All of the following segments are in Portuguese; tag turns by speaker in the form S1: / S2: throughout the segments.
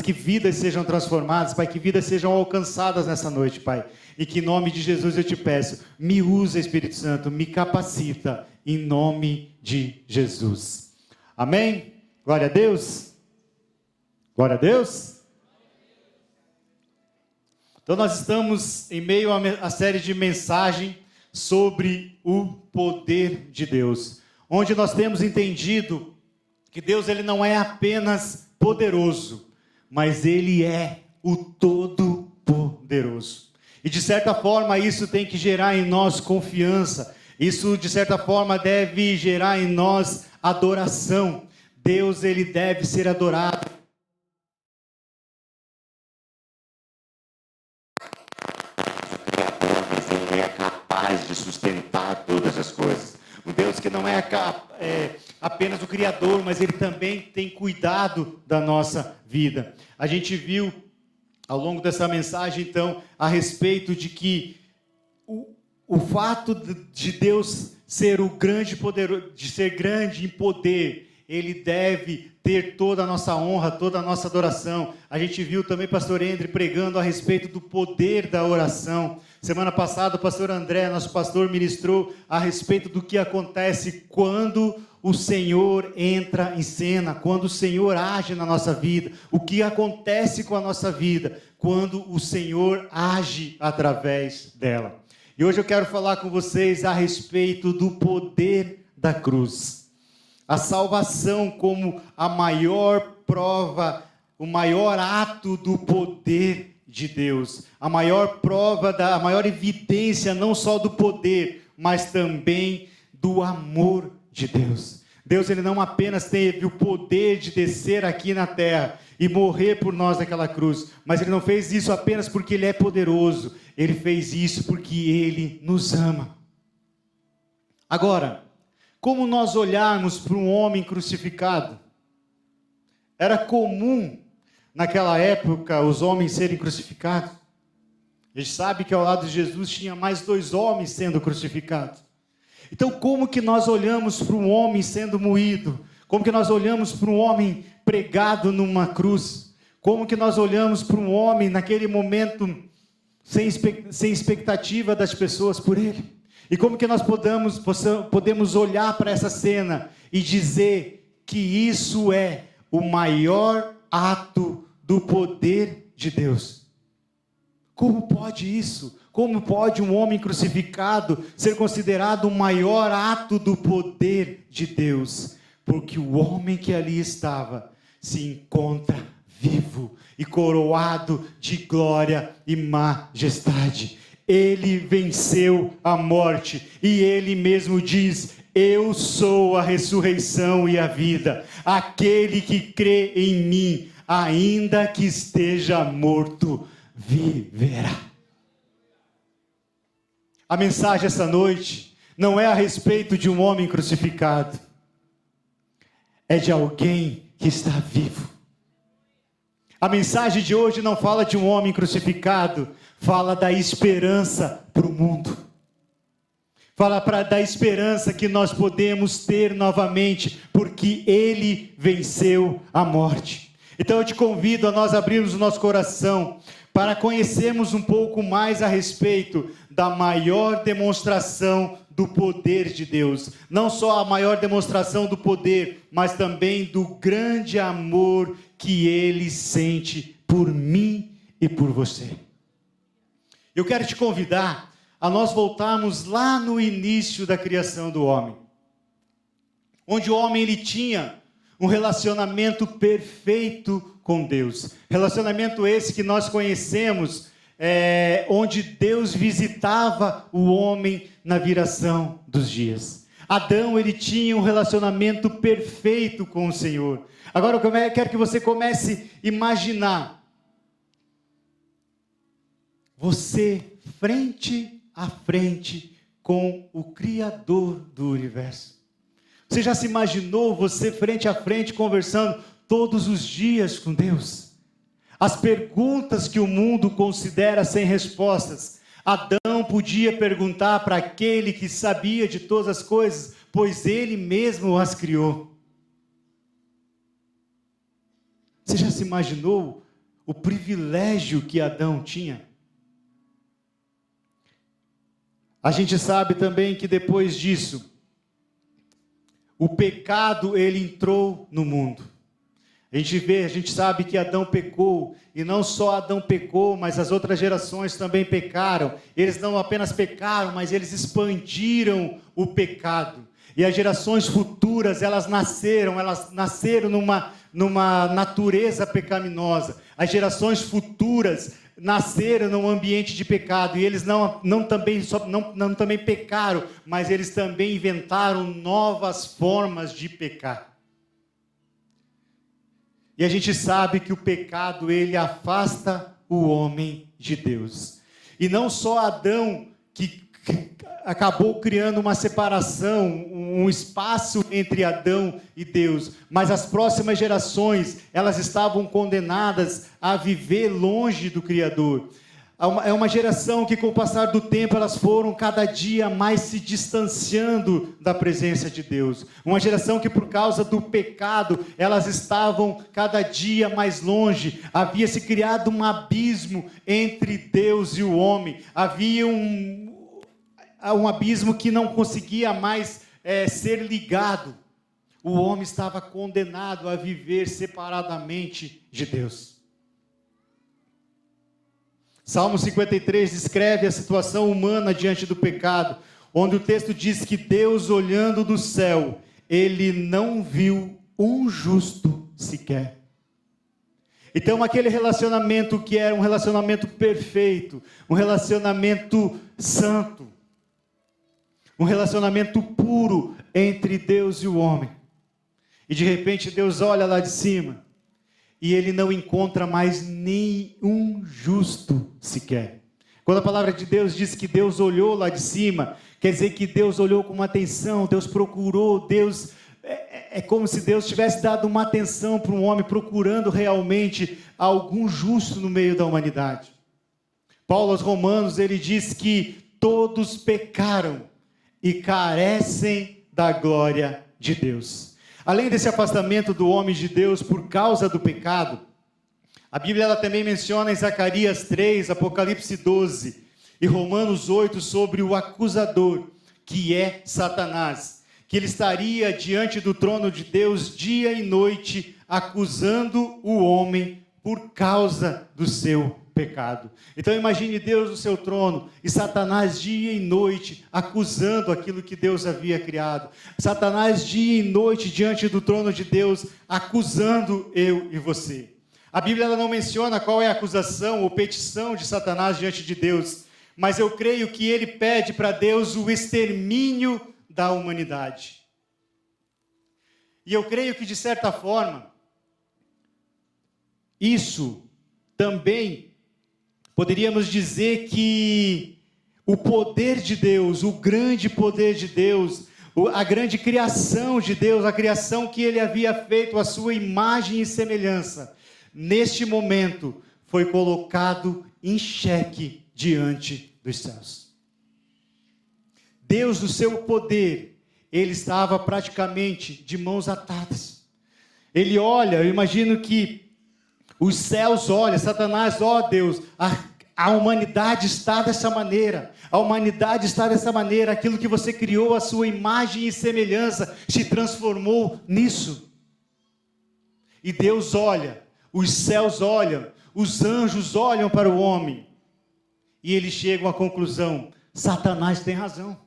S1: que vidas sejam transformadas, Pai, que vidas sejam alcançadas nessa noite, Pai. E que em nome de Jesus eu te peço, me usa, Espírito Santo, me capacita, em nome de Jesus. Amém? Glória a Deus. Glória a Deus. Então nós estamos em meio à série de mensagem sobre o poder de Deus, onde nós temos entendido que Deus ele não é apenas poderoso, mas Ele é o Todo-Poderoso. E de certa forma isso tem que gerar em nós confiança, isso de certa forma deve gerar em nós adoração. Deus ele deve ser adorado. Ele é capaz de sustentar todas as coisas. Um Deus que não é apenas o Criador, mas Ele também tem cuidado da nossa vida. A gente viu ao longo dessa mensagem, então, a respeito de que o fato de Deus ser o grande poderoso, de ser grande em poder, Ele deve ter toda a nossa honra, toda a nossa adoração. A gente viu também o pastor Endre pregando a respeito do poder da oração. Semana passada o pastor André, nosso pastor, ministrou a respeito do que acontece quando o Senhor entra em cena, quando o Senhor age na nossa vida, o que acontece com a nossa vida, quando o Senhor age através dela. E hoje eu quero falar com vocês a respeito do poder da cruz. A salvação como a maior prova, o maior ato do poder de Deus. A maior prova, a maior evidência não só do poder, mas também do amor de Deus. Deus ele não apenas teve o poder de descer aqui na terra e morrer por nós naquela cruz, mas Ele não fez isso apenas porque Ele é poderoso. Ele fez isso porque Ele nos ama. Agora, como nós olharmos para um homem crucificado? Era comum, naquela época, os homens serem crucificados. A gente sabe que ao lado de Jesus tinha mais 2 homens sendo crucificados. Então, como que nós olhamos para um homem sendo moído? Como que nós olhamos para um homem pregado numa cruz? Como que nós olhamos para um homem naquele momento sem expectativa das pessoas por ele? E como que nós podemos olhar para essa cena e dizer que isso é o maior ato do poder de Deus? Como pode isso? Como pode um homem crucificado ser considerado o maior ato do poder de Deus? Porque o homem que ali estava se encontra vivo e coroado de glória e majestade. Ele venceu a morte e Ele mesmo diz: eu sou a ressurreição e a vida. Aquele que crê em mim, ainda que esteja morto, viverá. A mensagem essa noite não é a respeito de um homem crucificado. É de alguém que está vivo. A mensagem de hoje não fala de um homem crucificado, fala da esperança para o mundo. Fala da esperança que nós podemos ter novamente, porque Ele venceu a morte. Então eu te convido a nós abrirmos o nosso coração para conhecermos um pouco mais a respeito da maior demonstração do poder de Deus. Não só a maior demonstração do poder, mas também do grande amor que Ele sente por mim e por você. Eu quero te convidar a nós voltarmos lá no início da criação do homem, onde o homem ele tinha um relacionamento perfeito com Deus. Relacionamento esse que nós conhecemos, onde Deus visitava o homem na viração dos dias. Adão ele tinha um relacionamento perfeito com o Senhor. Agora eu quero que você comece a imaginar você frente a frente com o Criador do universo. Você já se imaginou você frente a frente conversando todos os dias com Deus? As perguntas que o mundo considera sem respostas, Adão podia perguntar para aquele que sabia de todas as coisas, pois ele mesmo as criou. Você já se imaginou o privilégio que Adão tinha? A gente sabe também que depois disso, o pecado ele entrou no mundo. A gente sabe que Adão pecou, e não só Adão pecou, mas as outras gerações também pecaram. Eles não apenas pecaram, mas eles expandiram o pecado. E as gerações futuras, elas nasceram numa natureza pecaminosa. As gerações futuras nasceram num ambiente de pecado, e eles não também pecaram, mas eles também inventaram novas formas de pecar. E a gente sabe que o pecado, ele afasta o homem de Deus. E não só Adão, que acabou criando uma separação, um espaço entre Adão e Deus, mas as próximas gerações, elas estavam condenadas a viver longe do Criador. É uma geração que, com o passar do tempo, elas foram cada dia mais se distanciando da presença de Deus. Uma geração que, por causa do pecado, elas estavam cada dia mais longe. Havia se criado um abismo entre Deus e o homem. Havia um abismo que não conseguia mais ser ligado. O homem estava condenado a viver separadamente de Deus. Salmo 53 descreve a situação humana diante do pecado, onde o texto diz que Deus, olhando do céu, ele não viu um justo sequer. Então, aquele relacionamento que era um relacionamento perfeito, um relacionamento santo, um relacionamento puro entre Deus e o homem. E de repente Deus olha lá de cima, e ele não encontra mais nenhum justo sequer. Quando a palavra de Deus diz que Deus olhou lá de cima, quer dizer que Deus olhou com atenção, Deus procurou, Deus... É como se Deus tivesse dado uma atenção para um homem, procurando realmente algum justo no meio da humanidade. Paulo aos Romanos, ele diz que todos pecaram e carecem da glória de Deus. Além desse afastamento do homem de Deus por causa do pecado, a Bíblia ela também menciona em Zacarias 3, Apocalipse 12 e Romanos 8 sobre o acusador, que é Satanás, que ele estaria diante do trono de Deus dia e noite, acusando o homem por causa do seu pecado. Então imagine Deus no seu trono e Satanás dia e noite acusando aquilo que Deus havia criado. Satanás dia e noite diante do trono de Deus acusando eu e você. A Bíblia ela não menciona qual é a acusação ou petição de Satanás diante de Deus, mas eu creio que ele pede para Deus o extermínio da humanidade. E eu creio que de certa forma isso também poderíamos dizer que o poder de Deus, o grande poder de Deus, a grande criação de Deus, a criação que ele havia feito à sua imagem e semelhança, neste momento foi colocado em xeque diante dos céus. Deus, no seu poder, ele estava praticamente de mãos atadas. Ele olha, eu imagino que os céus olham, Satanás, ó Deus, a humanidade está dessa maneira, a humanidade está dessa maneira, aquilo que você criou, a sua imagem e semelhança, se transformou nisso. E Deus olha, os céus olham, os anjos olham para o homem, e eles chegam à conclusão, Satanás tem razão.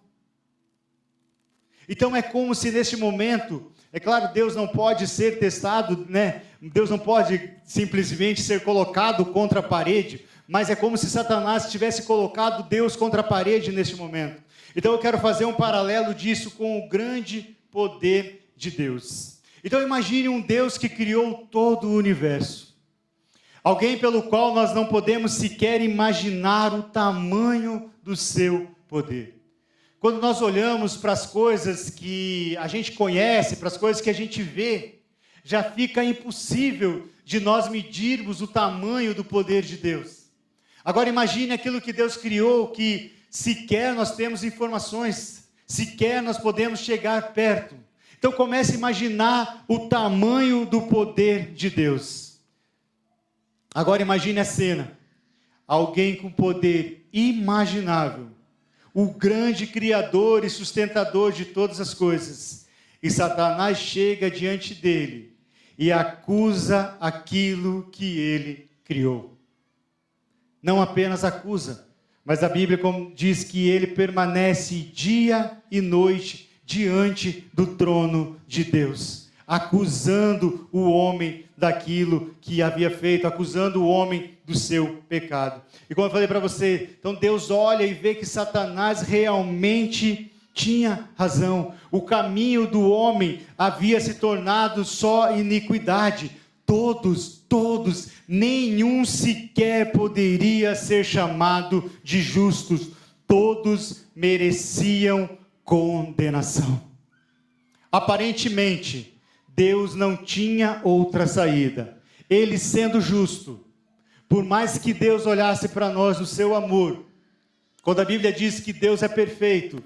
S1: Então é como se neste momento, é claro, Deus não pode ser testado, né? Deus não pode simplesmente ser colocado contra a parede, mas é como se Satanás tivesse colocado Deus contra a parede neste momento. Então eu quero fazer um paralelo disso com o grande poder de Deus. Então imagine um Deus que criou todo o universo. Alguém pelo qual nós não podemos sequer imaginar o tamanho do seu poder. Quando nós olhamos para as coisas que a gente conhece, para as coisas que a gente vê, já fica impossível de nós medirmos o tamanho do poder de Deus. Agora imagine aquilo que Deus criou, que sequer nós temos informações, sequer nós podemos chegar perto. Então comece a imaginar o tamanho do poder de Deus. Agora imagine a cena. Alguém com poder imaginável, o grande criador e sustentador de todas as coisas, e Satanás chega diante dele e acusa aquilo que ele criou. Não apenas acusa, mas a Bíblia diz que ele permanece dia e noite diante do trono de Deus, acusando o homem daquilo que havia feito, acusando o homem do seu pecado. E como eu falei para você, então Deus olha e vê que Satanás realmente tinha razão. O caminho do homem havia se tornado só iniquidade. Todos, nenhum sequer poderia ser chamado de justos. Todos mereciam condenação. Aparentemente, Deus não tinha outra saída. Ele sendo justo, por mais que Deus olhasse para nós no seu amor, quando a Bíblia diz que Deus é perfeito,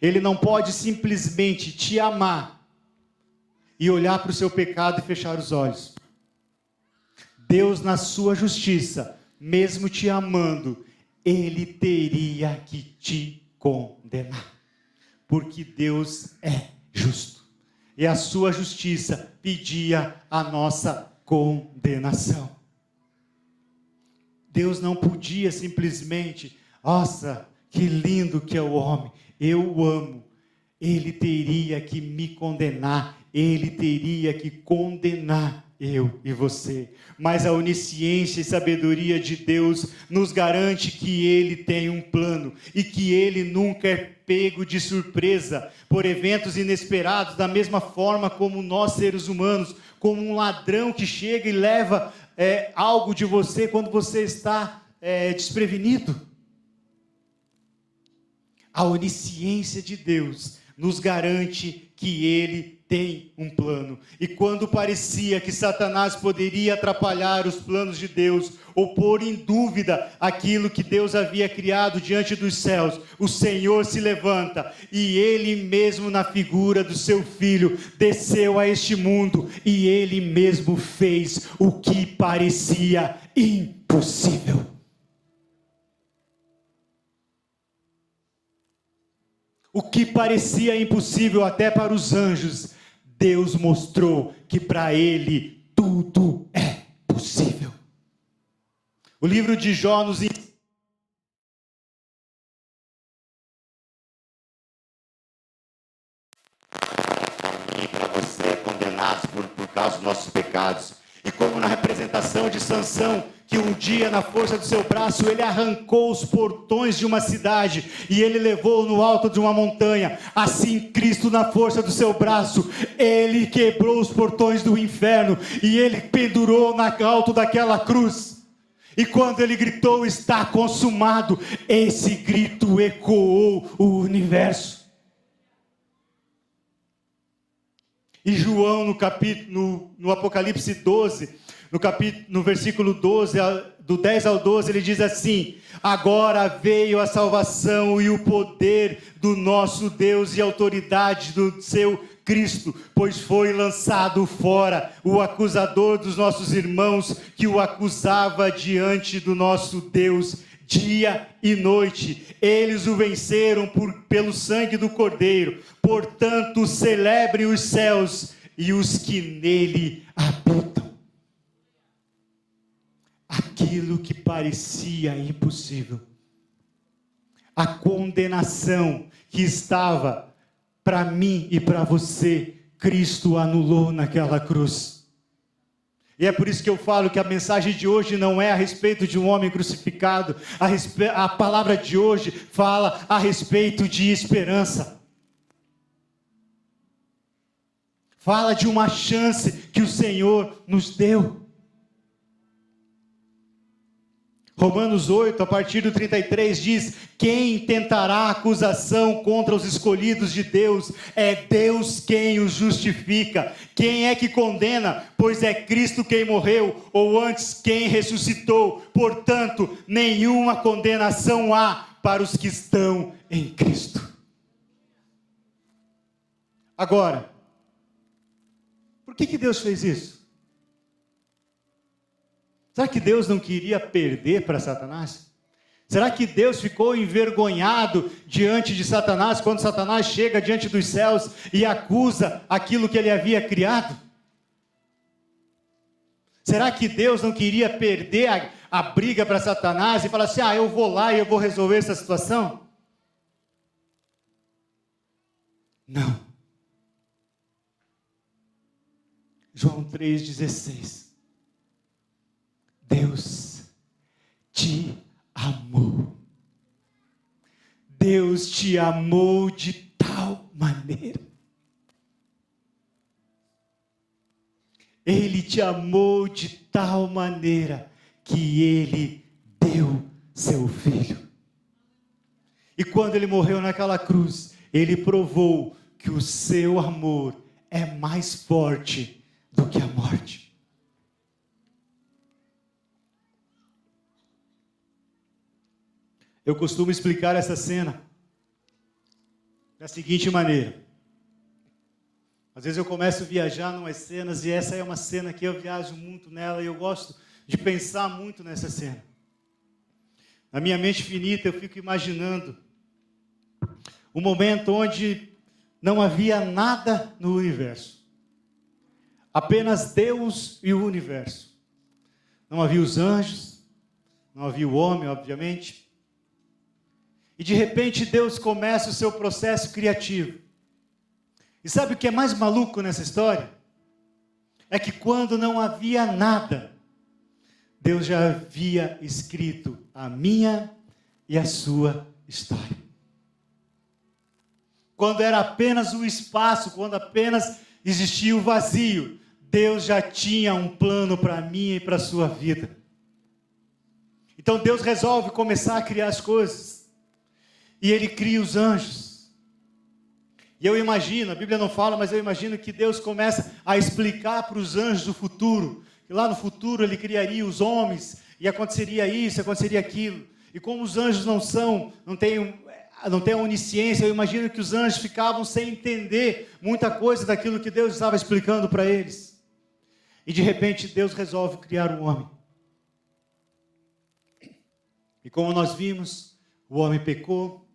S1: Ele não pode simplesmente te amar e olhar para o seu pecado e fechar os olhos. Deus, na sua justiça, mesmo te amando, Ele teria que te condenar, porque Deus é justo, e a sua justiça pedia a nossa condenação. Deus não podia simplesmente, nossa, que lindo que é o homem, eu o amo. Ele teria que me condenar, ele teria que condenar eu e você. Mas a onisciência e sabedoria de Deus nos garante que Ele tem um plano e que Ele nunca é pego de surpresa por eventos inesperados, da mesma forma como nós seres humanos, como um ladrão que chega e leva algo de você quando você está desprevenido. A onisciência de Deus nos garante que Ele tem um plano. E quando parecia que Satanás poderia atrapalhar os planos de Deus, ou pôr em dúvida aquilo que Deus havia criado diante dos céus, o Senhor se levanta, e Ele mesmo, na figura do seu Filho, desceu a este mundo, e Ele mesmo fez o que parecia impossível. O que parecia impossível até para os anjos, Deus mostrou que para Ele tudo é possível. O livro de Jó nos ensina para você, condenados por causa dos nossos pecados. E como na representação de Sansão, que um dia na força do seu braço ele arrancou os portões de uma cidade e ele levou no alto de uma montanha, assim Cristo na força do seu braço, ele quebrou os portões do inferno e ele pendurou no alto daquela cruz. E quando ele gritou, está consumado, esse grito ecoou o universo. E João, no Apocalipse 12, no versículo 12, do 10 ao 12, ele diz assim: agora veio a salvação e o poder do nosso Deus e a autoridade do seu Cristo, pois foi lançado fora o acusador dos nossos irmãos, que o acusava diante do nosso Deus dia e noite. Eles o venceram pelo sangue do Cordeiro. Portanto, celebrem os céus e os que nele habitam. Aquilo que parecia impossível, a condenação que estava para mim e para você, Cristo anulou naquela cruz. E é por isso que eu falo que a mensagem de hoje não é a respeito de um homem crucificado. A palavra de hoje fala a respeito de esperança. Fala de uma chance que o Senhor nos deu. Romanos 8, a partir do 33, diz: quem tentará acusação contra os escolhidos de Deus? É Deus quem os justifica. Quem é que condena? Pois é Cristo quem morreu, ou antes, quem ressuscitou. Portanto, nenhuma condenação há para os que estão em Cristo. Agora, por que Deus fez isso? Será que Deus não queria perder para Satanás? Será que Deus ficou envergonhado diante de Satanás, quando Satanás chega diante dos céus e acusa aquilo que ele havia criado? Será que Deus não queria perder a briga para Satanás e falar assim, eu vou lá e eu vou resolver essa situação? Não. João 3,16. Deus te amou. Deus te amou de tal maneira. Ele te amou de tal maneira que Ele deu seu Filho. E quando Ele morreu naquela cruz, Ele provou que o seu amor é mais forte do que a morte. Eu costumo explicar essa cena da seguinte maneira. Às vezes eu começo a viajar em umas cenas, e essa é uma cena que eu viajo muito nela, e eu gosto de pensar muito nessa cena. Na minha mente finita, eu fico imaginando um momento onde não havia nada no universo. Apenas Deus e o universo. Não havia os anjos, não havia o homem, obviamente. E de repente Deus começa o seu processo criativo. E sabe o que é mais maluco nessa história? É que quando não havia nada, Deus já havia escrito a minha e a sua história. Quando era apenas o espaço, quando apenas existia o vazio, Deus já tinha um plano para mim e para a sua vida. Então Deus resolve começar a criar as coisas. E Ele cria os anjos. E eu imagino, a Bíblia não fala, mas eu imagino que Deus começa a explicar para os anjos o futuro. Que lá no futuro Ele criaria os homens, e aconteceria isso, aconteceria aquilo. E como os anjos não têm a onisciência, eu imagino que os anjos ficavam sem entender muita coisa daquilo que Deus estava explicando para eles. E de repente Deus resolve criar um homem. E como nós vimos, o homem pecou.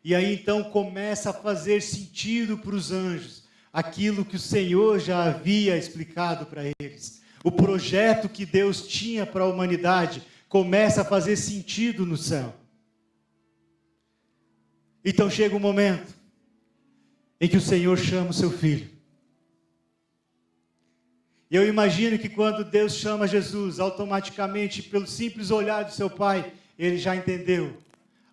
S1: E aí então começa a fazer sentido para os anjos aquilo que o Senhor já havia explicado para eles. O projeto que Deus tinha para a humanidade começa a fazer sentido no céu. Então chega um momento em que o Senhor chama o seu filho. E eu imagino que quando Deus chama Jesus, automaticamente, pelo simples olhar do seu Pai, Ele já entendeu.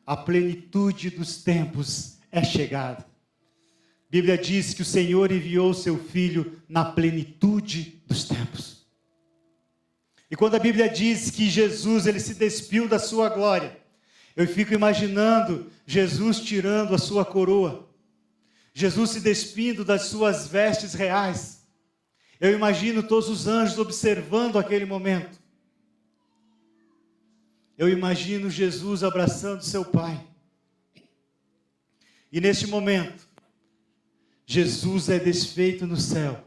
S1: A plenitude dos tempos é chegada. A Bíblia diz que o Senhor enviou o seu Filho na plenitude dos tempos. E quando a Bíblia diz que Jesus, Ele se despiu da sua glória, eu fico imaginando Jesus tirando a sua coroa, Jesus se despindo das suas vestes reais. Eu imagino todos os anjos observando aquele momento. Eu imagino Jesus abraçando seu Pai. E neste momento, Jesus é desfeito no céu.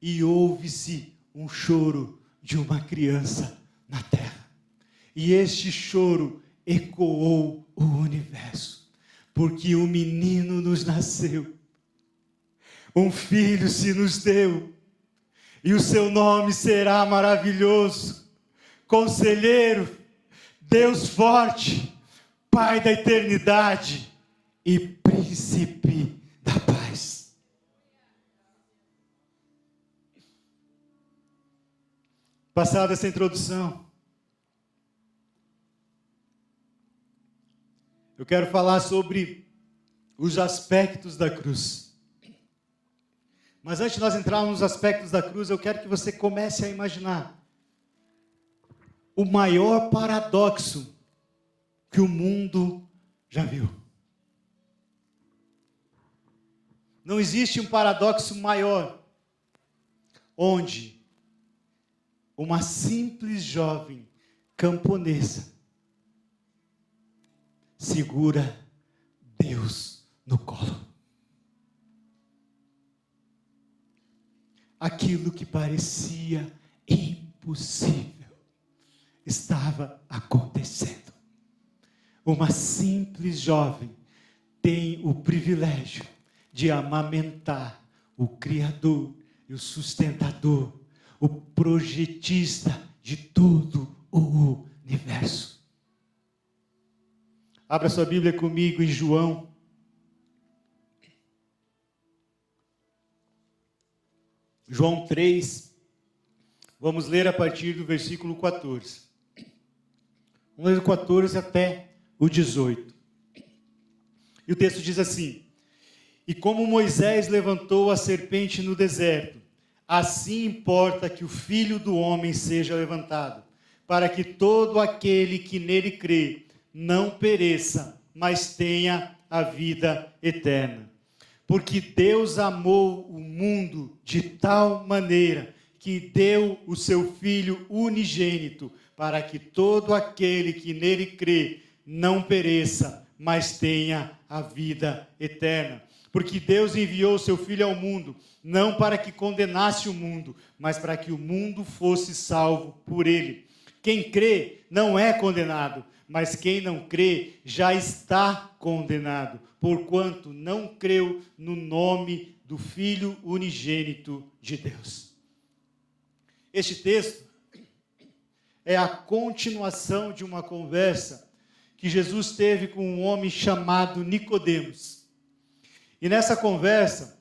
S1: E ouve-se um choro de uma criança na terra. E este choro ecoou o universo. Porque um menino nos nasceu. Um filho se nos deu. E o seu nome será maravilhoso. Conselheiro, Deus forte, Pai da eternidade e Príncipe da paz. Passada essa introdução, eu quero falar sobre os aspectos da cruz. Mas antes de nós entrarmos nos aspectos da cruz, eu quero que você comece a imaginar o maior paradoxo que o mundo já viu. Não existe um paradoxo maior, onde uma simples jovem camponesa segura Deus no colo. aquilo que parecia impossível estava acontecendo. Uma simples jovem tem o privilégio de amamentar o Criador e o sustentador, o projetista de todo o universo. Abra sua Bíblia comigo em João. João 3, vamos ler a partir do versículo 14. Vamos ler do 14 até o 18. E o texto diz assim: E como Moisés levantou a serpente no deserto, assim importa que o Filho do Homem seja levantado, para que todo aquele que nele crê não pereça, mas tenha a vida eterna. Porque Deus amou o mundo de tal maneira que deu o seu Filho unigênito, para que todo aquele que nele crê não pereça, mas tenha a vida eterna. Porque Deus enviou o seu Filho ao mundo, não para que condenasse o mundo, mas para que o mundo fosse salvo por ele. Quem crê não é condenado, mas quem não crê já está condenado, porquanto não creu no nome do Filho unigênito de Deus. Este texto é a continuação de uma conversa que Jesus teve com um homem chamado Nicodemos. E nessa conversa,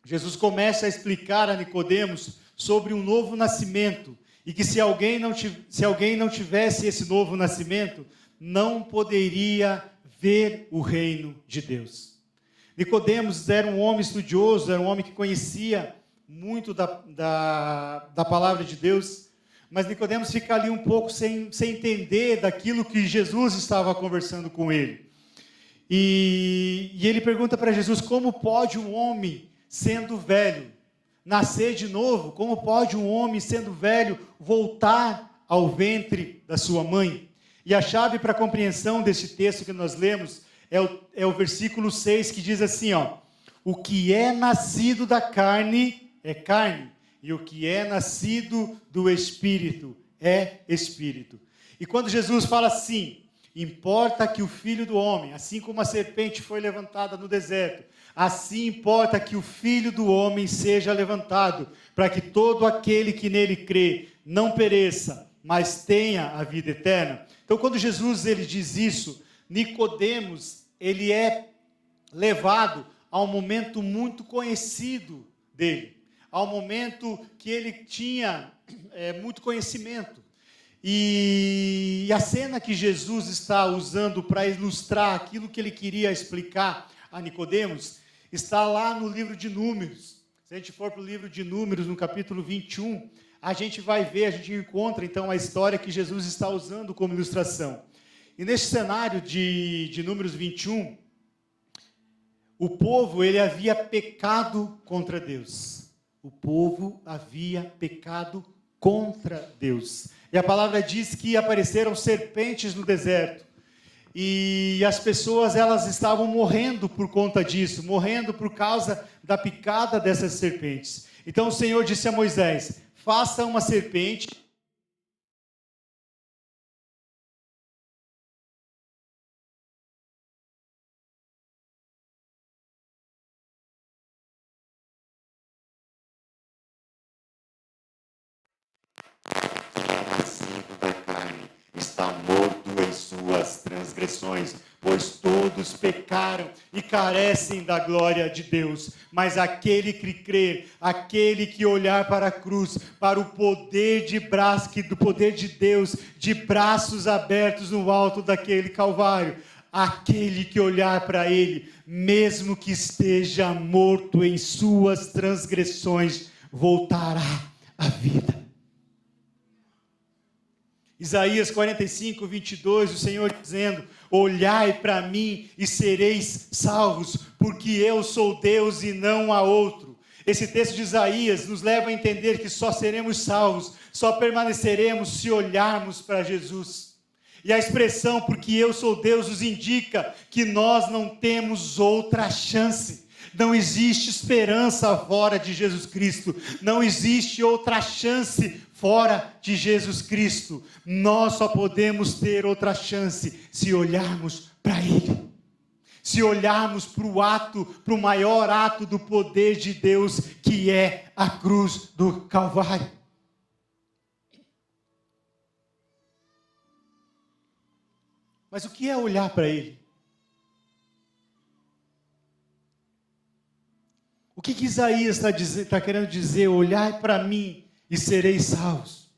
S1: Jesus começa a explicar a Nicodemos sobre um novo nascimento, e que se alguém não tivesse esse novo nascimento, não poderia ver o reino de Deus. Nicodemos era um homem estudioso, era um homem que conhecia muito da palavra de Deus, mas Nicodemos fica ali um pouco sem entender daquilo que Jesus estava conversando com ele. E ele pergunta para Jesus: como pode um homem, sendo velho, nascer de novo? Como pode um homem, sendo velho, voltar ao ventre da sua mãe? E a chave para a compreensão desse texto que nós lemos é o versículo 6, que diz assim, o que é nascido da carne é carne, e o que é nascido do Espírito é Espírito. E quando Jesus fala assim: importa que o Filho do Homem, assim como a serpente foi levantada no deserto, assim importa que o Filho do Homem seja levantado, para que todo aquele que nele crê não pereça, mas tenha a vida eterna. Então, quando Jesus ele diz isso, Nicodemos, ele é levado a um momento muito conhecido dele, ao momento que ele tinha muito conhecimento. E a cena que Jesus está usando para ilustrar aquilo que ele queria explicar a Nicodemos está lá no livro de Números. Se a gente for para o livro de Números, no capítulo 21, a gente vai ver, a gente encontra então a história que Jesus está usando como ilustração. E nesse cenário de Números 21, o povo ele havia pecado contra Deus. O povo havia pecado contra Deus. E a palavra diz que apareceram serpentes no deserto. E as pessoas elas estavam morrendo por conta disso, morrendo por causa da picada dessas serpentes. Então o Senhor disse a Moisés: faça uma serpente da carne, está morto em suas transgressões, pois todos pecaram e carecem da glória de Deus. Mas aquele que crer, aquele que olhar para a cruz, para o poder do poder de Deus, de braços abertos no alto daquele Calvário, aquele que olhar para ele, mesmo que esteja morto em suas transgressões, voltará à vida. Isaías 45, 22, o Senhor dizendo: olhai para mim e sereis salvos, porque eu sou Deus e não há outro. Esse texto de Isaías nos leva a entender que só seremos salvos, só permaneceremos se olharmos para Jesus. E a expressão "porque eu sou Deus" nos indica que nós não temos outra chance. Não existe esperança fora de Jesus Cristo. Não existe outra chance fora de Jesus Cristo. Nós só podemos ter outra chance se olharmos para Ele. Se olharmos para o maior ato do poder de Deus, que é a cruz do Calvário. Mas o que é olhar para Ele? O que Isaías está querendo dizer? Olhai para mim e sereis salvos.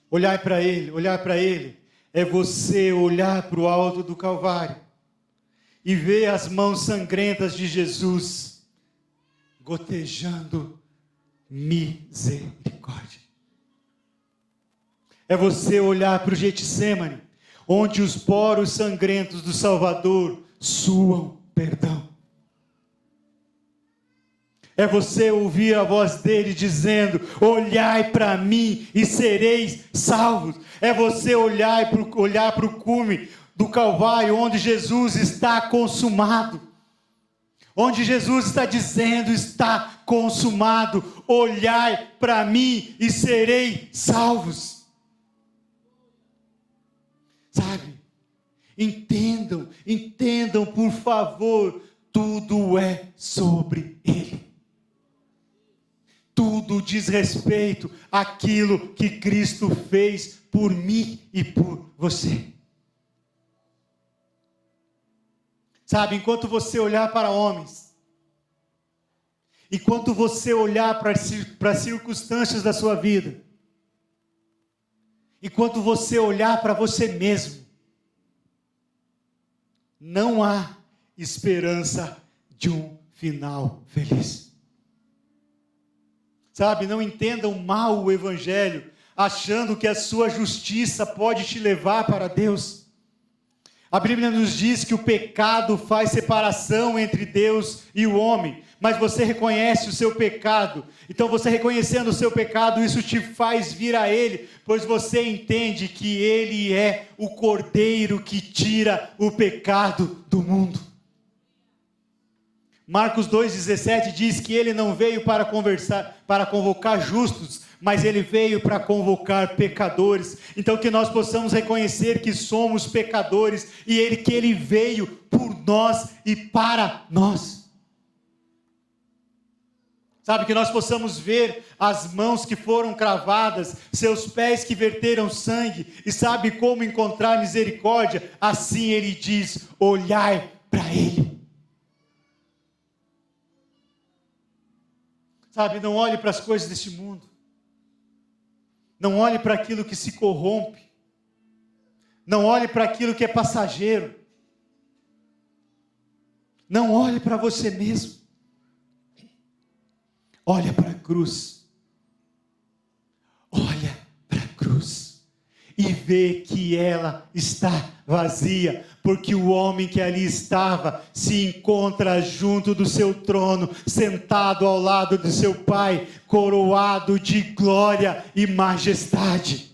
S1: Olhar para Ele é você olhar para o alto do Calvário e ver as mãos sangrentas de Jesus gotejando misericórdia. É você olhar para o Getsêmani, onde os poros sangrentos do Salvador suam perdão. É você ouvir a voz dele dizendo: olhai para mim e sereis salvos. É você olhar para o cume do Calvário, onde Jesus está consumado. Onde Jesus está dizendo: está consumado. Olhai para mim e serei salvos. Sabe? Entendam por favor, tudo é sobre Ele. Tudo diz respeito àquilo que Cristo fez por mim e por você. Sabe, enquanto você olhar para homens, enquanto você olhar para as circunstâncias da sua vida, enquanto você olhar para você mesmo, não há esperança de um final feliz. Sabe, não entendam mal o Evangelho, achando que a sua justiça pode te levar para Deus. A Bíblia nos diz que o pecado faz separação entre Deus e o homem, mas você reconhece o seu pecado. Então você reconhecendo o seu pecado, isso te faz vir a Ele, pois você entende que Ele é o Cordeiro que tira o pecado do mundo. Marcos 2,17 diz que Ele não veio para convocar justos, mas Ele veio para convocar pecadores. Então que nós possamos reconhecer que somos pecadores e que Ele veio por nós e para nós. Sabe, que nós possamos ver as mãos que foram cravadas, seus pés que verteram sangue, e sabe como encontrar misericórdia? Assim Ele diz: olhai para Ele. Sabe, não olhe para as coisas deste mundo. Não olhe para aquilo que se corrompe. Não olhe para aquilo que é passageiro. Não olhe para você mesmo. Olha para a cruz. Olha para a cruz. E vê que ela está vazia, porque o homem que ali estava se encontra junto do seu trono, sentado ao lado do seu Pai, coroado de glória e majestade.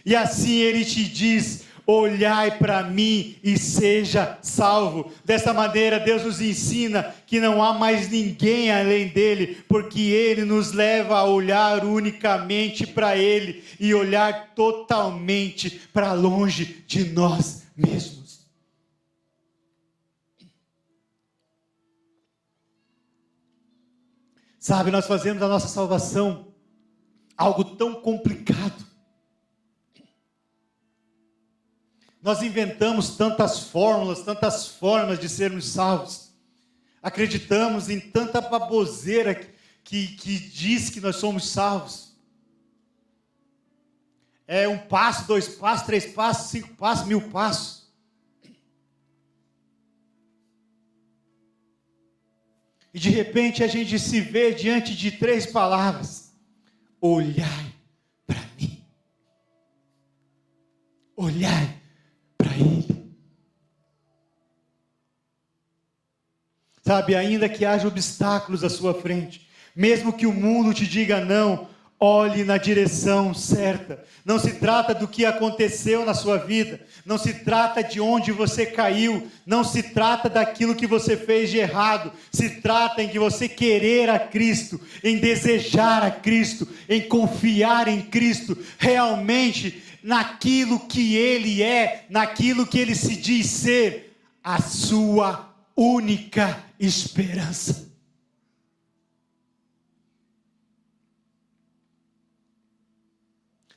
S1: E assim Ele te diz: olhai para mim e seja salvo. Dessa maneira Deus nos ensina que não há mais ninguém além dele, porque Ele nos leva a olhar unicamente para Ele e olhar totalmente para longe de nós mesmos. Sabe, nós fazemos a nossa salvação algo tão complicado. Nós inventamos tantas fórmulas, tantas formas de sermos salvos. Acreditamos em tanta baboseira que diz que nós somos salvos. É 1 passo, 2 passos, 3 passos, 5 passos, 1000 passos. E de repente a gente se vê diante de 3 palavras: olhai para mim. Olhai para Ele. Sabe, ainda que haja obstáculos à sua frente, mesmo que o mundo te diga não, olhe na direção certa. Não se trata do que aconteceu na sua vida, não se trata de onde você caiu, não se trata daquilo que você fez de errado, se trata em que você querer a Cristo, em desejar a Cristo, em confiar em Cristo, realmente naquilo que Ele é, naquilo que Ele se diz ser, a sua única esperança.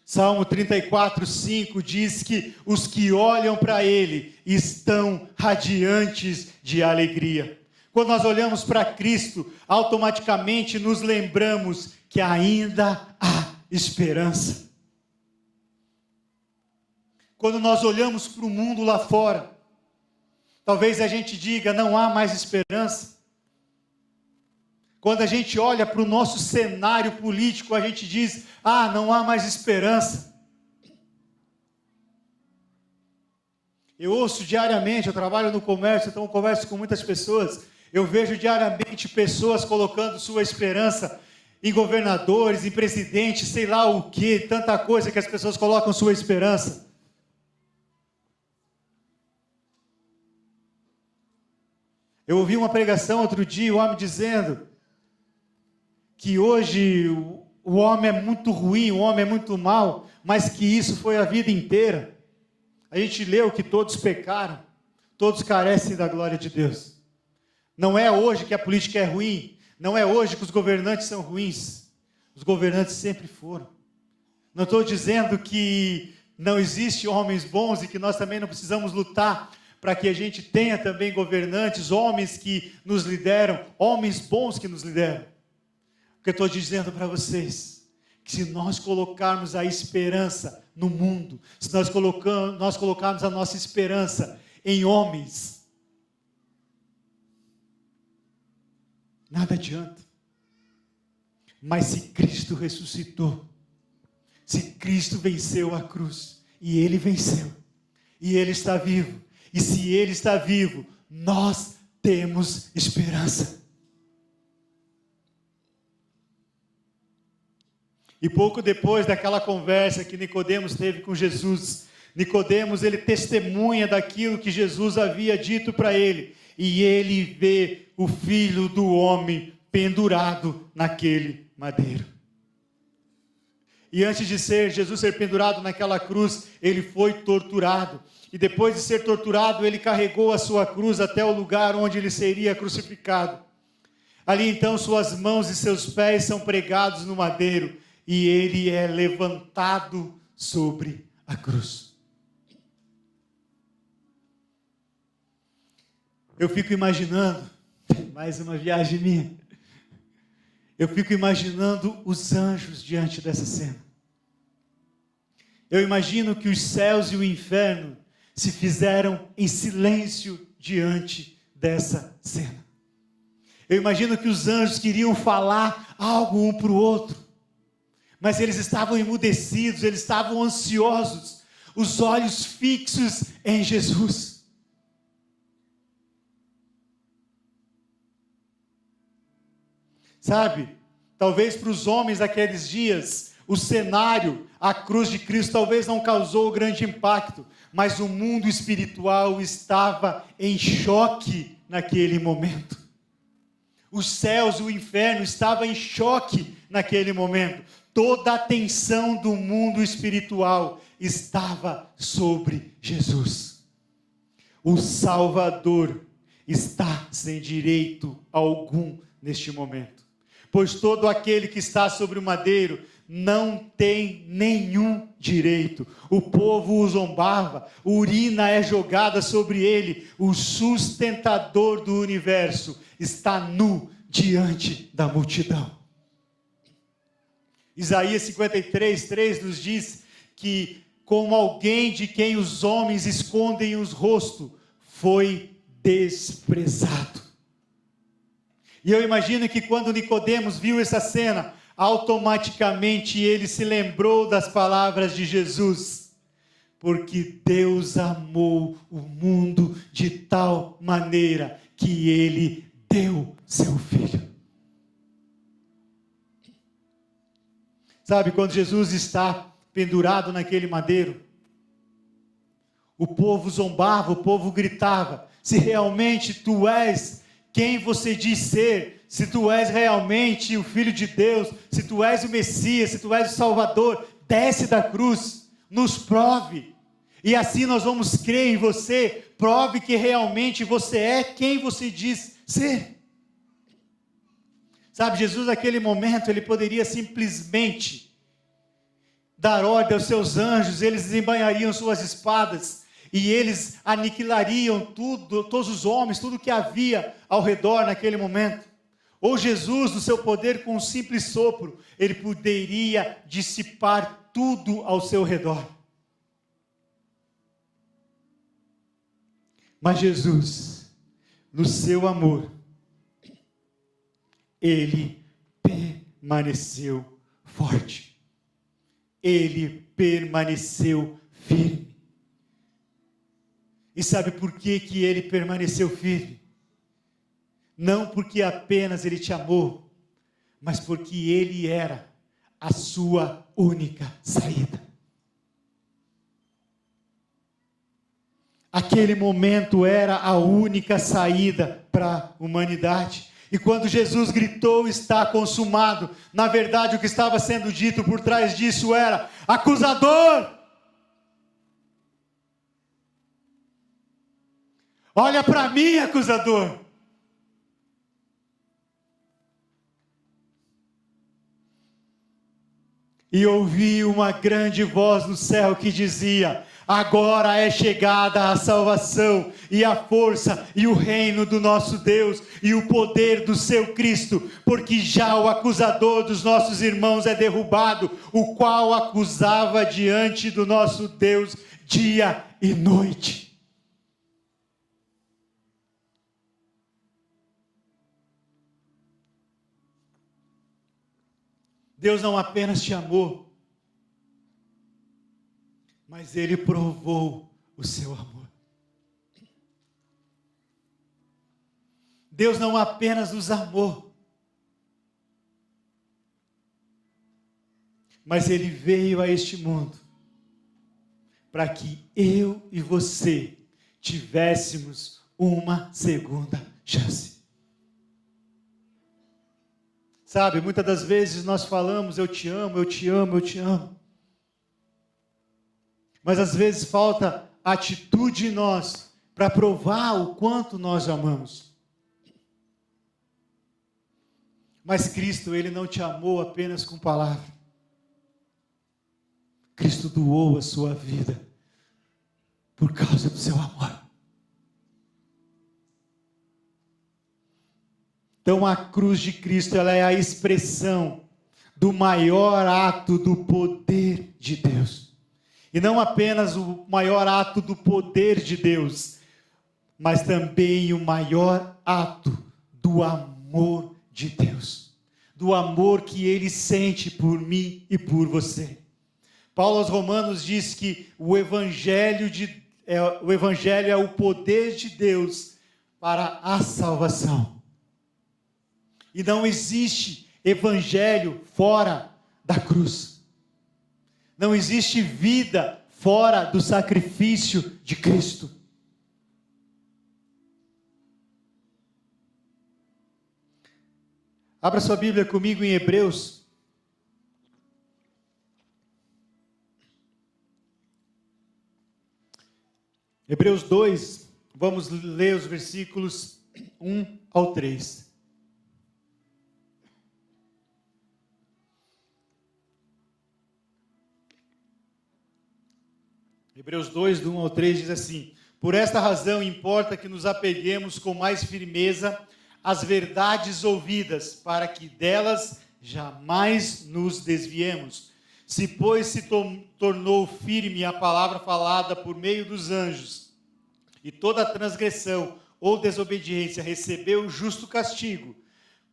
S1: Salmo 34, 5 diz que os que olham para Ele estão radiantes de alegria. Quando nós olhamos para Cristo, automaticamente nos lembramos que ainda há esperança. Quando nós olhamos para o mundo lá fora, talvez a gente diga, não há mais esperança. Quando a gente olha para o nosso cenário político, a gente diz, não há mais esperança. Eu ouço diariamente, eu trabalho no comércio, então eu converso com muitas pessoas, eu vejo diariamente pessoas colocando sua esperança em governadores, em presidentes, sei lá o que, tanta coisa que as pessoas colocam sua esperança. Eu ouvi uma pregação outro dia, o homem dizendo que hoje o homem é muito ruim, o homem é muito mau, mas que isso foi a vida inteira. A gente leu que todos pecaram, todos carecem da glória de Deus. Não é hoje que a política é ruim, não é hoje que os governantes são ruins, os governantes sempre foram. Não estou dizendo que não existe homens bons e que nós também não precisamos lutar para que a gente tenha também governantes, homens que nos lideram, homens bons que nos lideram. O que eu estou dizendo para vocês, que se nós colocarmos a esperança no mundo, se nós colocarmos a nossa esperança em homens, nada adianta. Mas se Cristo ressuscitou, se Cristo venceu a cruz, e Ele venceu, e Ele está vivo, e se Ele está vivo, nós temos esperança. E pouco depois daquela conversa que Nicodemos teve com Jesus, Nicodemos, ele testemunha daquilo que Jesus havia dito para ele, e ele vê o Filho do Homem pendurado naquele madeiro. E antes de Jesus ser pendurado naquela cruz, ele foi torturado. E depois de ser torturado, ele carregou a sua cruz até o lugar onde ele seria crucificado. Ali então suas mãos e seus pés são pregados no madeiro, e ele é levantado sobre a cruz. Eu fico imaginando, mais uma viagem minha, eu fico imaginando os anjos diante dessa cena. Eu imagino que os céus e o inferno se fizeram em silêncio diante dessa cena. Eu imagino que os anjos queriam falar algo um para o outro, mas eles estavam emudecidos, eles estavam ansiosos, os olhos fixos em Jesus. Sabe, talvez para os homens daqueles dias, o cenário, a cruz de Cristo talvez não causou grande impacto, mas o mundo espiritual estava em choque naquele momento. Os céus, o inferno estava em choque naquele momento. Toda a atenção do mundo espiritual estava sobre Jesus. O Salvador está sem direito algum neste momento, pois todo aquele que está sobre o madeiro não tem nenhum direito. O povo o zombava, urina é jogada sobre ele, o sustentador do universo está nu diante da multidão. Isaías 53, 3 nos diz que, como alguém de quem os homens escondem os rostos, foi desprezado. E eu imagino que quando Nicodemos viu essa cena, automaticamente ele se lembrou das palavras de Jesus, porque Deus amou o mundo de tal maneira que ele deu seu Filho. Sabe, quando Jesus está pendurado naquele madeiro, o povo zombava, o povo gritava: se realmente tu és quem você diz ser, se tu és realmente o Filho de Deus, se tu és o Messias, se tu és o Salvador, desce da cruz, nos prove, e assim nós vamos crer em você. Prove que realmente você é quem você diz ser. Sabe, Jesus naquele momento, ele poderia simplesmente dar ordem aos seus anjos, eles desembainhariam suas espadas, e eles aniquilariam tudo, todos os homens, tudo que havia ao redor naquele momento. Ou Jesus, no seu poder, com um simples sopro, ele poderia dissipar tudo ao seu redor. Mas Jesus, no seu amor, ele permaneceu forte. Ele permaneceu firme. E sabe por que que ele permaneceu firme? Não porque apenas ele te amou, mas porque ele era a sua única saída. Aquele momento era a única saída para a humanidade. E quando Jesus gritou: está consumado, na verdade o que estava sendo dito por trás disso era: acusador, olha para mim, acusador. E ouvi uma grande voz no céu que dizia: agora é chegada a salvação, e a força, e o reino do nosso Deus, e o poder do seu Cristo, porque já o acusador dos nossos irmãos é derrubado, o qual acusava diante do nosso Deus dia e noite. Deus não apenas te amou, mas Ele provou o seu amor. Deus não apenas nos amou, mas Ele veio a este mundo para que eu e você tivéssemos uma segunda chance. Sabe, muitas das vezes nós falamos: eu te amo, eu te amo, eu te amo. Mas às vezes falta atitude em nós para provar o quanto nós amamos. Mas Cristo, Ele não te amou apenas com palavras. Cristo doou a sua vida por causa do seu amor. Então a cruz de Cristo, ela é a expressão do maior ato do poder de Deus. E não apenas o maior ato do poder de Deus, mas também o maior ato do amor de Deus. Do amor que Ele sente por mim e por você. Paulo aos Romanos diz que o Evangelho é o poder de Deus para a salvação. E não existe evangelho fora da cruz. Não existe vida fora do sacrifício de Cristo. Abra sua Bíblia comigo em Hebreus. Hebreus 2, vamos ler os versículos 1 ao 3. Hebreus 2, do 1 ao 3 diz assim: por esta razão importa que nos apeguemos com mais firmeza às verdades ouvidas, para que delas jamais nos desviemos. Se, pois, se tornou firme a palavra falada por meio dos anjos, e toda transgressão ou desobediência recebeu justo castigo,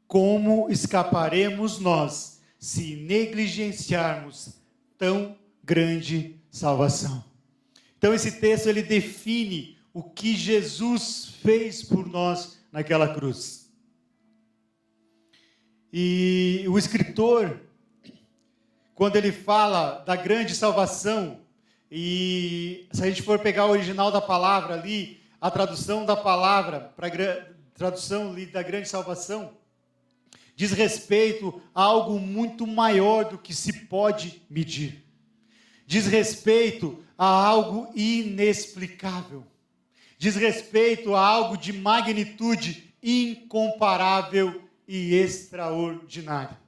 S1: como escaparemos nós, se negligenciarmos tão grande salvação? Então esse texto, ele define o que Jesus fez por nós naquela cruz. E o escritor, quando ele fala da grande salvação, e se a gente for pegar o original da palavra ali, a tradução da palavra, tradução ali da grande salvação, diz respeito a algo muito maior do que se pode medir. Diz respeito a algo inexplicável. Diz respeito a algo de magnitude incomparável e extraordinária.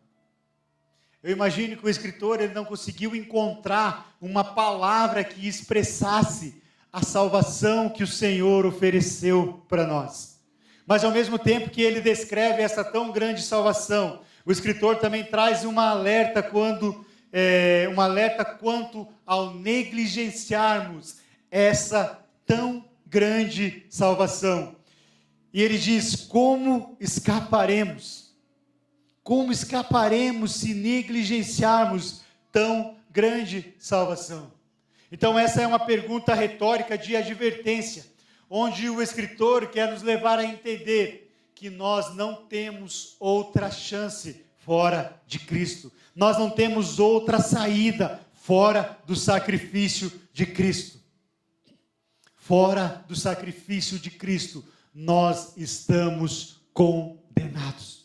S1: Eu imagino que o escritor ele não conseguiu encontrar uma palavra que expressasse a salvação que o Senhor ofereceu para nós. Mas ao mesmo tempo que ele descreve essa tão grande salvação, o escritor também traz um alerta quanto ao negligenciarmos essa tão grande salvação. E ele diz: como escaparemos? Como escaparemos se negligenciarmos tão grande salvação? Então essa é uma pergunta retórica de advertência, onde o escritor quer nos levar a entender que nós não temos outra chance fora de Cristo. Nós não temos outra saída fora do sacrifício de Cristo. Fora do sacrifício de Cristo, nós estamos condenados.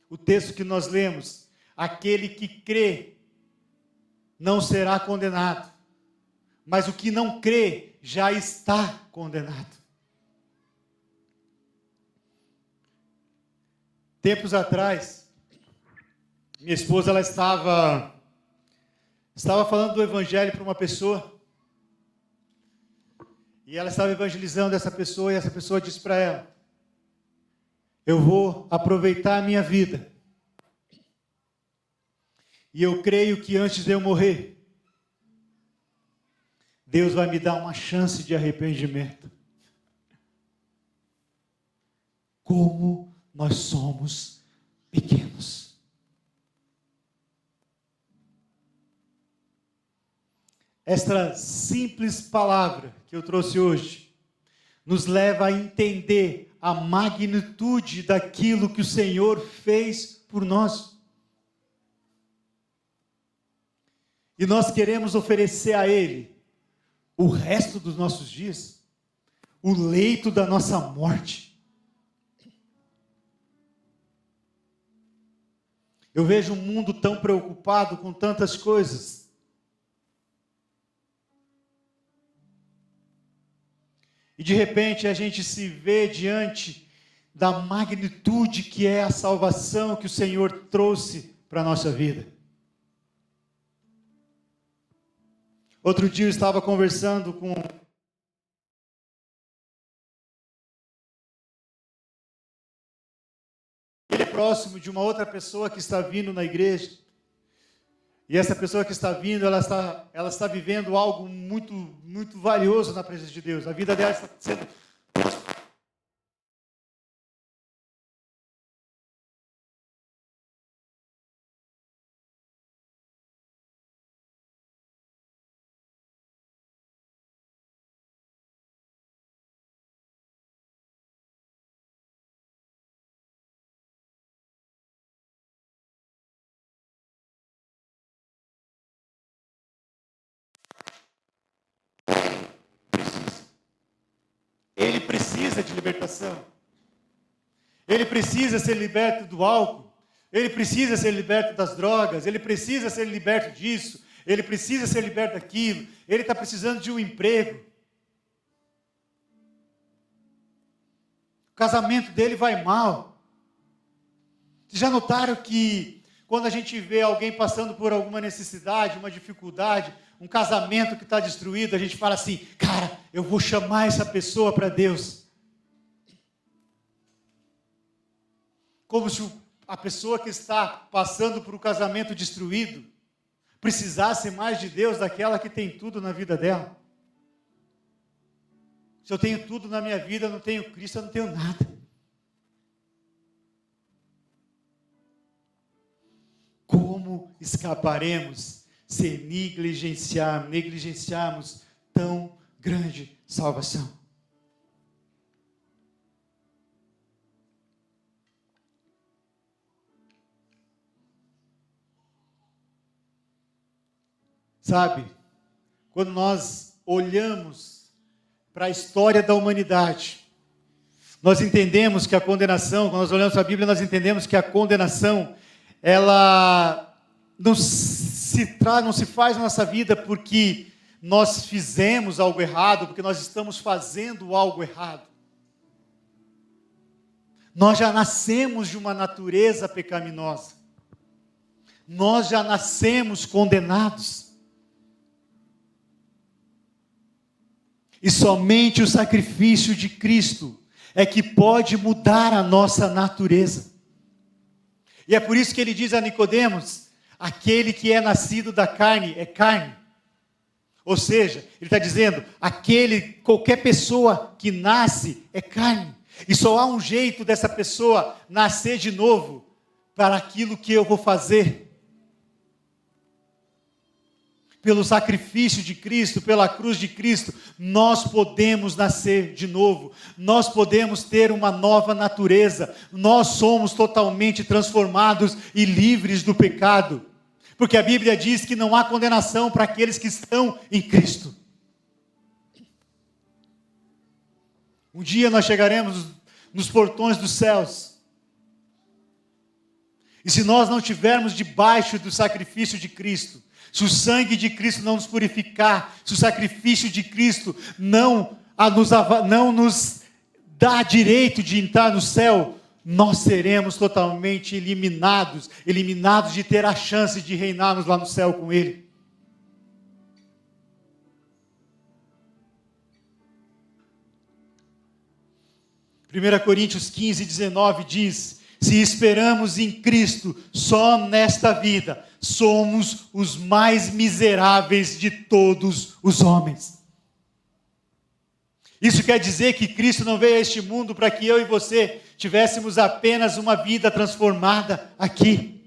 S1: O texto que nós lemos: aquele que crê não será condenado, mas o que não crê já está condenado. Tempos atrás, minha esposa ela estava falando do evangelho para uma pessoa, e ela estava evangelizando essa pessoa, e essa pessoa disse para ela: eu vou aproveitar a minha vida, e eu creio que antes de eu morrer, Deus vai me dar uma chance de arrependimento. Como nós somos pequenos. Esta simples palavra que eu trouxe hoje nos leva a entender a magnitude daquilo que o Senhor fez por nós. E nós queremos oferecer a Ele o resto dos nossos dias, o leito da nossa morte. Eu vejo um mundo tão preocupado com tantas coisas. E de repente a gente se vê diante da magnitude que é a salvação que o Senhor trouxe para a nossa vida. Outro dia eu estava conversando com ele é próximo de uma outra pessoa que está vindo na igreja. E essa pessoa que está vindo, ela está vivendo algo muito, muito valioso na presença de Deus. A vida dela está sendo... Ele precisa de libertação. Ele precisa ser liberto do álcool. Ele precisa ser liberto das drogas. Ele precisa ser liberto disso. Ele precisa ser liberto daquilo. Ele está precisando de um emprego. O casamento dele vai mal. Vocês já notaram que quando a gente vê alguém passando por alguma necessidade, uma dificuldade, um casamento que está destruído, a gente fala assim: cara, eu vou chamar essa pessoa para Deus. Como se a pessoa que está passando por um casamento destruído precisasse mais de Deus daquela que tem tudo na vida dela. Se eu tenho tudo na minha vida, eu não tenho Cristo, eu não tenho nada. Como escaparemos se negligenciarmos tão grande salvação? Sabe, quando nós olhamos para a história da humanidade, nós entendemos que a condenação, quando nós olhamos para a Bíblia, nós entendemos que a condenação, ela não se faz na nossa vida porque nós fizemos algo errado, porque nós estamos fazendo algo errado. Nós já nascemos de uma natureza pecaminosa. Nós já nascemos condenados. E somente o sacrifício de Cristo é que pode mudar a nossa natureza. E é por isso que ele diz a Nicodemos: aquele que é nascido da carne é carne. Ou seja, ele está dizendo, qualquer pessoa que nasce é carne. E só há um jeito dessa pessoa nascer de novo para aquilo que eu vou fazer. Pelo sacrifício de Cristo, pela cruz de Cristo, nós podemos nascer de novo. Nós podemos ter uma nova natureza. Nós somos totalmente transformados e livres do pecado. Porque a Bíblia diz que não há condenação para aqueles que estão em Cristo. Um dia nós chegaremos nos portões dos céus. E se nós não estivermos debaixo do sacrifício de Cristo, se o sangue de Cristo não nos purificar, se o sacrifício de Cristo não nos dá direito de entrar no céu, nós seremos totalmente eliminados de ter a chance de reinarmos lá no céu com Ele. Primeira Coríntios 15:19 diz: se esperamos em Cristo só nesta vida, somos os mais miseráveis de todos os homens. Isso quer dizer que Cristo não veio a este mundo para que eu e você tivéssemos apenas uma vida transformada aqui.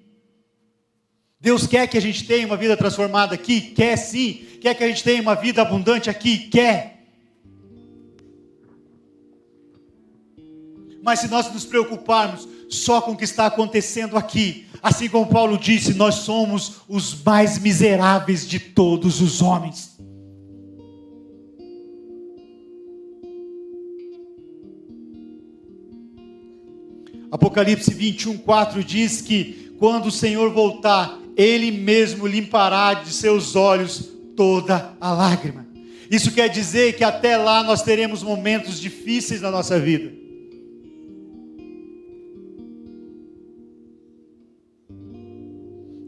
S1: Deus quer que a gente tenha uma vida transformada aqui? Quer sim. Quer que a gente tenha uma vida abundante aqui? Quer. Mas se nós nos preocuparmos só com o que está acontecendo aqui, assim como Paulo disse, nós somos os mais miseráveis de todos os homens. Apocalipse 21:4 diz que quando o Senhor voltar, Ele mesmo limpará de seus olhos toda a lágrima. Isso quer dizer que até lá nós teremos momentos difíceis na nossa vida.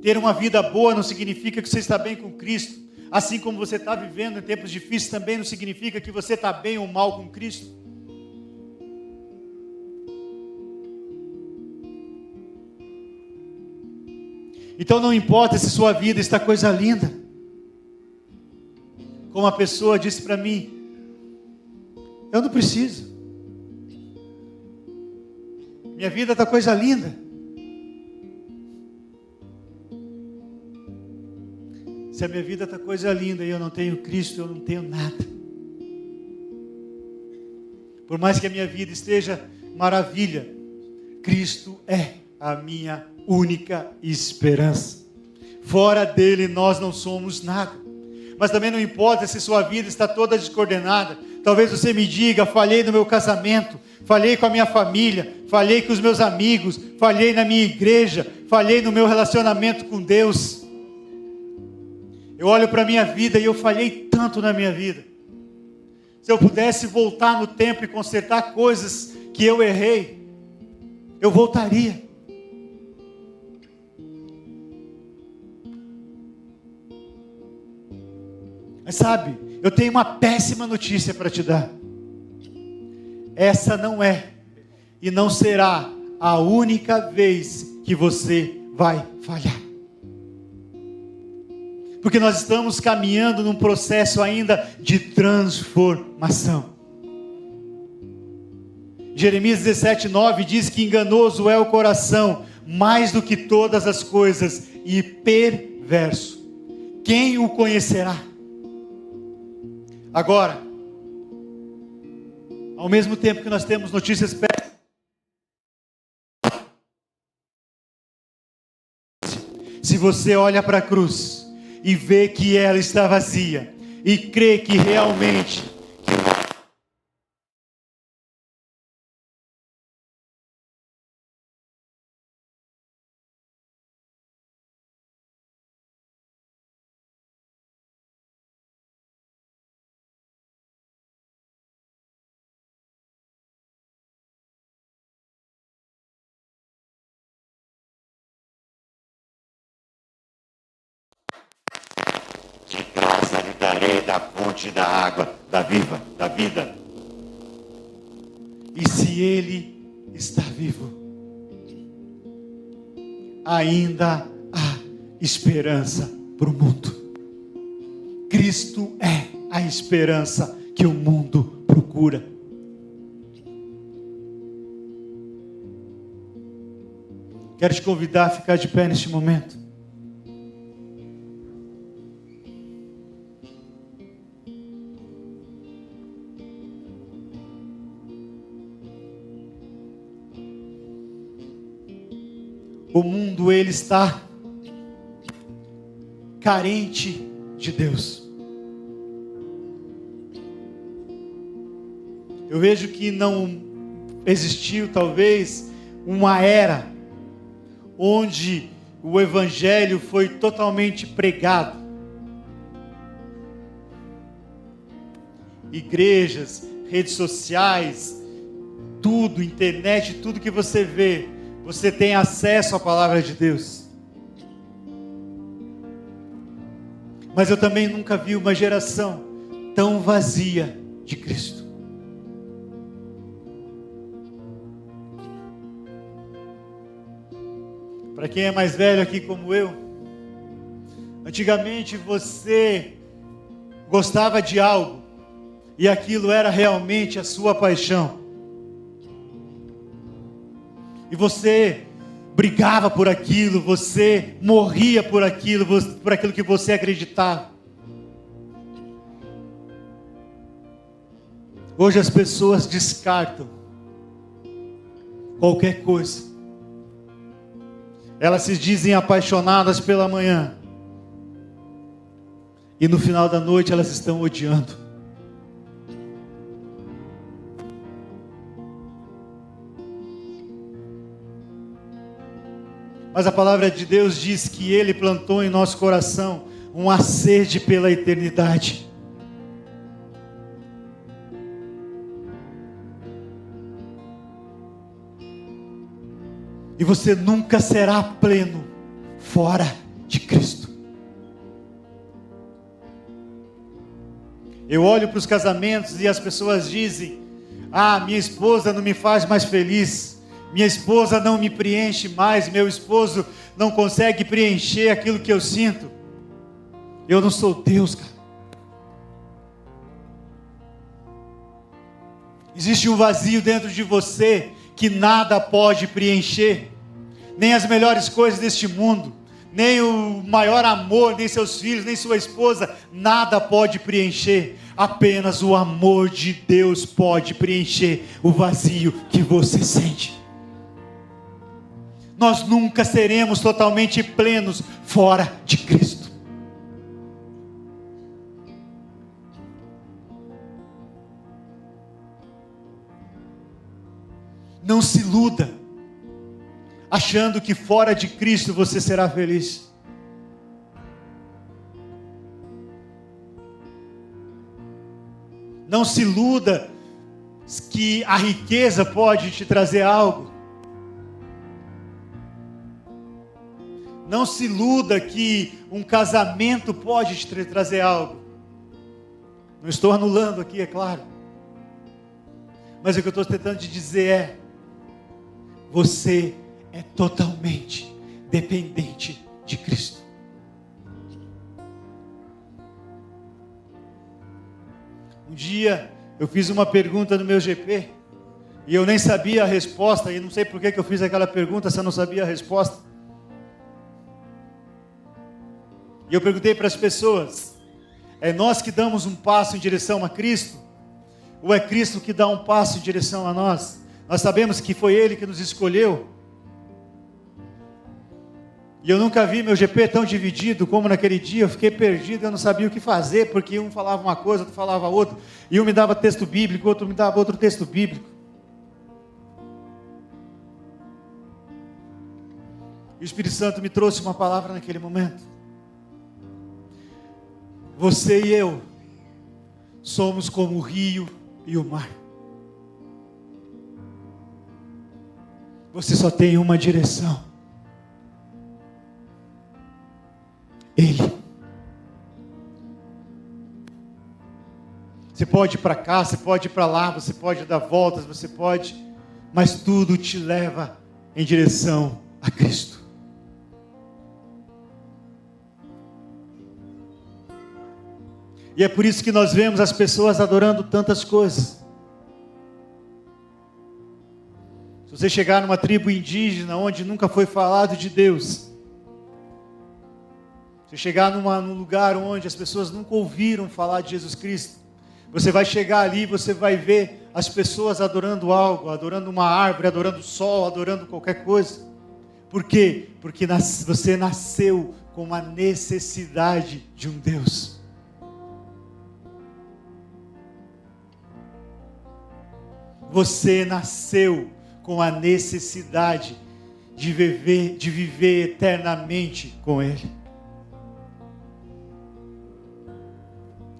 S1: Ter uma vida boa não significa que você está bem com Cristo. Assim como você está vivendo em tempos difíceis, também não significa que você está bem ou mal com Cristo. Então não importa se sua vida está coisa linda. Como a pessoa disse para mim, eu não preciso. Minha vida está coisa linda. Se a minha vida está coisa linda e eu não tenho Cristo, eu não tenho nada. Por mais que a minha vida esteja maravilha, Cristo é a minha única esperança. Fora dele nós não somos nada. Mas também não importa se sua vida está toda descoordenada. Talvez você me diga, falhei no meu casamento, falhei com a minha família, falhei com os meus amigos, falhei na minha igreja, falhei no meu relacionamento com Deus. Eu olho para a minha vida e eu falhei tanto na minha vida. Se eu pudesse voltar no tempo e consertar coisas que eu errei, eu voltaria. Mas sabe, eu tenho uma péssima notícia para te dar. Essa não é e não será a única vez que você vai falhar. Porque nós estamos caminhando num processo ainda de transformação. Jeremias 17:9 diz que enganoso é o coração, mais do que todas as coisas, e perverso. Quem o conhecerá? Agora, ao mesmo tempo que nós temos notícias péssimas, se você olha para a cruz, e vê que ela está vazia e crê que realmente de graça lhe darei da fonte da água, da vida. E se ele está vivo, ainda há esperança para o mundo. Cristo é a esperança que o mundo procura. Quero te convidar a ficar de pé neste momento. O mundo, ele está carente de Deus. Eu vejo que não existiu, talvez, uma era onde o evangelho foi totalmente pregado. Igrejas, redes sociais, tudo, internet, tudo que você vê, você tem acesso à palavra de Deus. Mas eu também nunca vi uma geração tão vazia de Cristo. Para quem é mais velho aqui como eu, antigamente você gostava de algo e aquilo era realmente a sua paixão. E você brigava por aquilo, você morria por aquilo que você acreditava. Hoje as pessoas descartam qualquer coisa. Elas se dizem apaixonadas pela manhã, e no final da noite elas estão odiando. Mas a palavra de Deus diz que Ele plantou em nosso coração uma sede pela eternidade. E você nunca será pleno fora de Cristo. Eu olho para os casamentos e as pessoas dizem: minha esposa não me faz mais feliz. Minha esposa não me preenche mais, meu esposo não consegue preencher aquilo que eu sinto. Eu não sou Deus, cara. Existe um vazio dentro de você que nada pode preencher. Nem as melhores coisas deste mundo, nem o maior amor, nem seus filhos, nem sua esposa, nada pode preencher. Apenas o amor de Deus pode preencher o vazio que você sente. Nós nunca seremos totalmente plenos fora de Cristo. Não se iluda, achando que fora de Cristo você será feliz. Não se iluda que a riqueza pode te trazer algo. Não se iluda que um casamento pode te trazer algo. Não estou anulando aqui, é claro. Mas o que eu estou tentando te dizer é: você é totalmente dependente de Cristo. Um dia eu fiz uma pergunta no meu GP e eu nem sabia a resposta, e não sei por que eu fiz aquela pergunta se eu não sabia a resposta. E eu perguntei para as pessoas: é nós que damos um passo em direção a Cristo? Ou é Cristo que dá um passo em direção a nós? Nós sabemos que foi Ele que nos escolheu. E eu nunca vi meu GP tão dividido como naquele dia. Eu fiquei perdido, eu não sabia o que fazer, porque um falava uma coisa, outro falava outra. E um me dava texto bíblico, outro me dava outro texto bíblico. E o Espírito Santo me trouxe uma palavra naquele momento. Você e eu somos como o rio e o mar. Você só tem uma direção. Ele. Você pode ir para cá, você pode ir para lá, você pode dar voltas, você pode, mas tudo te leva em direção a Cristo. E é por isso que nós vemos as pessoas adorando tantas coisas. Se você chegar numa tribo indígena onde nunca foi falado de Deus, se chegar num lugar onde as pessoas nunca ouviram falar de Jesus Cristo, você vai chegar ali e você vai ver as pessoas adorando algo, adorando uma árvore, adorando o sol, adorando qualquer coisa. Por quê? Porque você nasceu com uma necessidade de um Deus. Você nasceu com a necessidade de viver eternamente com Ele.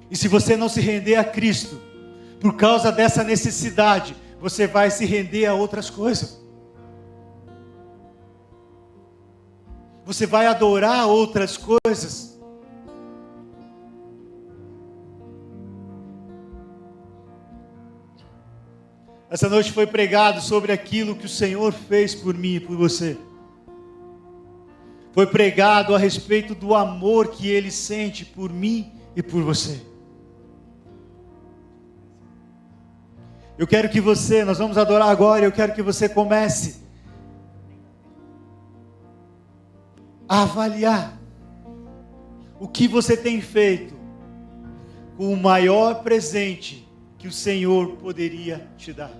S1: E se você não se render a Cristo, por causa dessa necessidade, você vai se render a outras coisas. Você vai adorar outras coisas. Essa noite foi pregado sobre aquilo que o Senhor fez por mim e por você. Foi pregado a respeito do amor que Ele sente por mim e por você. Eu quero que nós vamos adorar agora, eu quero que você comece a avaliar o que você tem feito com o maior presente que o Senhor poderia te dar.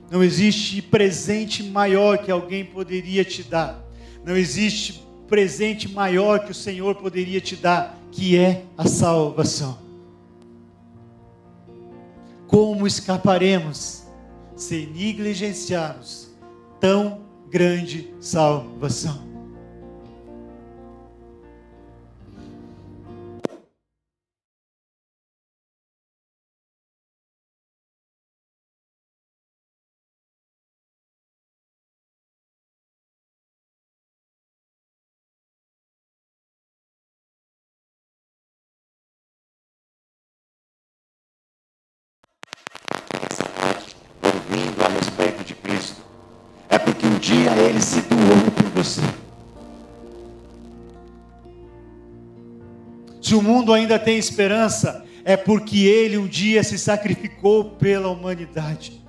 S1: Não existe presente maior que alguém poderia te dar. Não existe presente maior que o Senhor poderia te dar, que é a salvação. Como escaparemos se negligenciarmos tão grande salvação? Ouvindo a respeito de Cristo, é porque um dia Ele se doou por você. Se o mundo ainda tem esperança, é porque Ele um dia se sacrificou pela humanidade.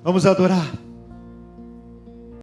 S1: Vamos adorar.